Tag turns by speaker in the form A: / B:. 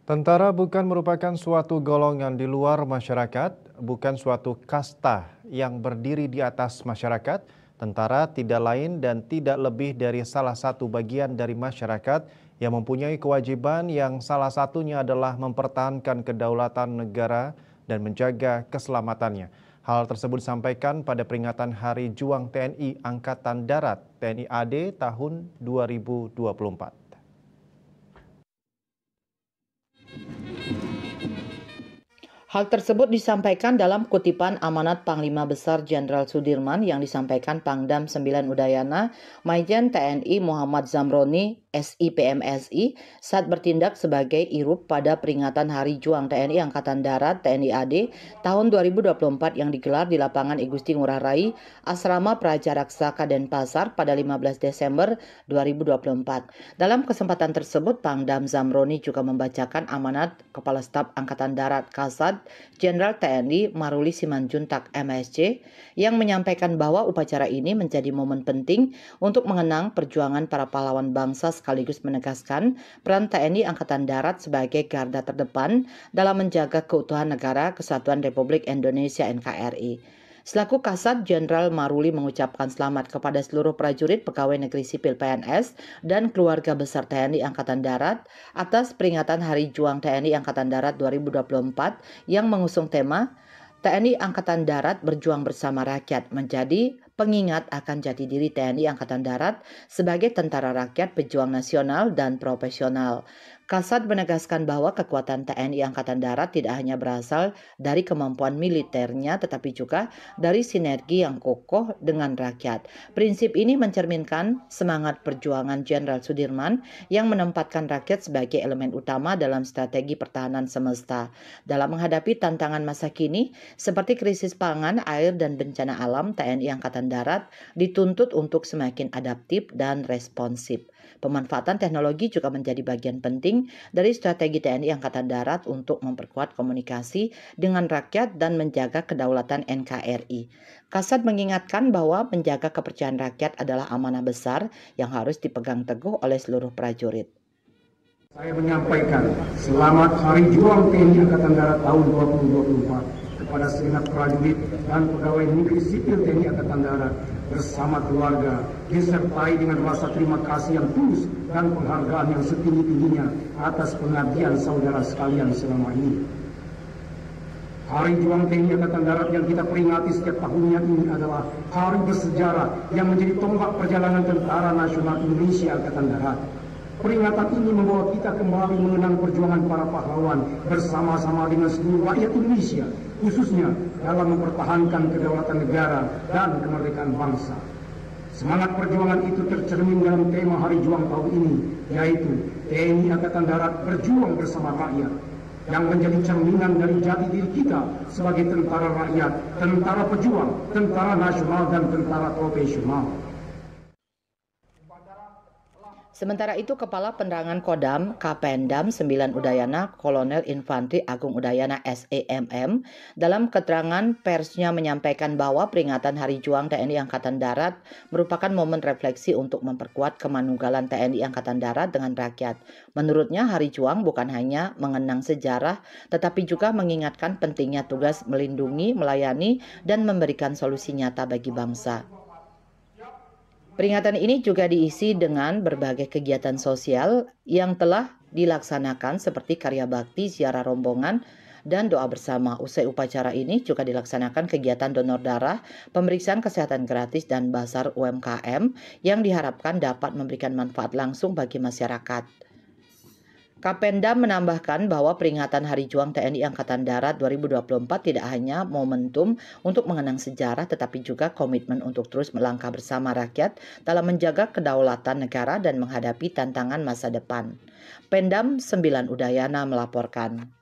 A: Tentara bukan merupakan suatu golongan di luar masyarakat, bukan suatu kasta yang berdiri di atas masyarakat. Tentara tidak lain dan tidak lebih dari salah satu bagian dari masyarakat yang mempunyai kewajiban yang salah satunya adalah mempertahankan kedaulatan negara dan menjaga keselamatannya. Hal tersebut disampaikan pada peringatan Hari Juang TNI Angkatan Darat TNI AD tahun 2024.
B: Hal tersebut disampaikan dalam kutipan amanat Panglima Besar Jenderal Sudirman yang disampaikan Pangdam 9 Udayana, Majen TNI Muhammad Zamroni, SIPMSI, saat bertindak sebagai IRUP pada peringatan Hari Juang TNI Angkatan Darat TNI AD tahun 2024 yang digelar di lapangan I Gusti Ngurah Rai, Asrama Prajaraksa Denpasar pada 15 Desember 2024. Dalam kesempatan tersebut, Pangdam Zamroni juga membacakan amanat Kepala Staf Angkatan Darat Kasat Jenderal TNI Maruli Simanjuntak MSC yang menyampaikan bahwa upacara ini menjadi momen penting untuk mengenang perjuangan para pahlawan bangsa sekaligus menegaskan peran TNI Angkatan Darat sebagai garda terdepan dalam menjaga keutuhan negara Kesatuan Republik Indonesia NKRI. Selaku Kasat, Jenderal Maruli mengucapkan selamat kepada seluruh prajurit pegawai negeri sipil PNS dan keluarga besar TNI Angkatan Darat atas peringatan Hari Juang TNI Angkatan Darat 2024 yang mengusung tema TNI Angkatan Darat berjuang bersama rakyat menjadi pengingat akan jati diri TNI Angkatan Darat sebagai tentara rakyat pejuang nasional dan profesional. Kasat menegaskan bahwa kekuatan TNI Angkatan Darat tidak hanya berasal dari kemampuan militernya tetapi juga dari sinergi yang kokoh dengan rakyat. Prinsip ini mencerminkan semangat perjuangan Jenderal Sudirman yang menempatkan rakyat sebagai elemen utama dalam strategi pertahanan semesta. Dalam menghadapi tantangan masa kini seperti krisis pangan, air, dan bencana alam, TNI Angkatan Darat dituntut untuk semakin adaptif dan responsif. Pemanfaatan teknologi juga menjadi bagian penting dari strategi TNI Angkatan Darat untuk memperkuat komunikasi dengan rakyat dan menjaga kedaulatan NKRI. Kasat mengingatkan bahwa menjaga kepercayaan rakyat adalah amanah besar yang harus dipegang teguh oleh seluruh prajurit.
C: Saya menyampaikan selamat Hari Juang TNI Angkatan Darat tahun 2024 kepada segenap prajurit dan pegawai negeri sipil TNI Angkatan Darat bersama keluarga, disertai dengan rasa terima kasih yang tulus dan penghargaan yang setinggi-tingginya atas pengabdian saudara sekalian selama ini. Hari Juang TNI Angkatan Darat yang kita peringati setiap tahunnya ini adalah hari bersejarah yang menjadi tonggak perjalanan Tentara Nasional Indonesia Angkatan Darat. Peringatan ini membawa kita kembali mengenang perjuangan para pahlawan bersama-sama dengan seluruh rakyat Indonesia, khususnya dalam mempertahankan kedaulatan negara dan kemerdekaan bangsa. Semangat perjuangan itu tercermin dalam tema Hari Juang tahun ini, yaitu TNI Angkatan Darat berjuang bersama rakyat, yang menjadi cerminan dari jati diri kita sebagai tentara rakyat, tentara pejuang, tentara nasional, dan tentara profesional.
B: Sementara itu, Kepala Penerangan Kodam Kapendam 9 Udayana, Kolonel Infantri Agung Udayana SEMM, dalam keterangan persnya menyampaikan bahwa peringatan Hari Juang TNI Angkatan Darat merupakan momen refleksi untuk memperkuat kemanunggalan TNI Angkatan Darat dengan rakyat. Menurutnya, Hari Juang bukan hanya mengenang sejarah, tetapi juga mengingatkan pentingnya tugas melindungi, melayani, dan memberikan solusi nyata bagi bangsa. Peringatan ini juga diisi dengan berbagai kegiatan sosial yang telah dilaksanakan seperti karya bakti, ziarah rombongan, dan doa bersama. Usai upacara ini juga dilaksanakan kegiatan donor darah, pemeriksaan kesehatan gratis, dan bazar UMKM yang diharapkan dapat memberikan manfaat langsung bagi masyarakat. Kapendam menambahkan bahwa peringatan Hari Juang TNI Angkatan Darat 2024 tidak hanya momentum untuk mengenang sejarah tetapi juga komitmen untuk terus melangkah bersama rakyat dalam menjaga kedaulatan negara dan menghadapi tantangan masa depan. Pendam 9 Udayana melaporkan.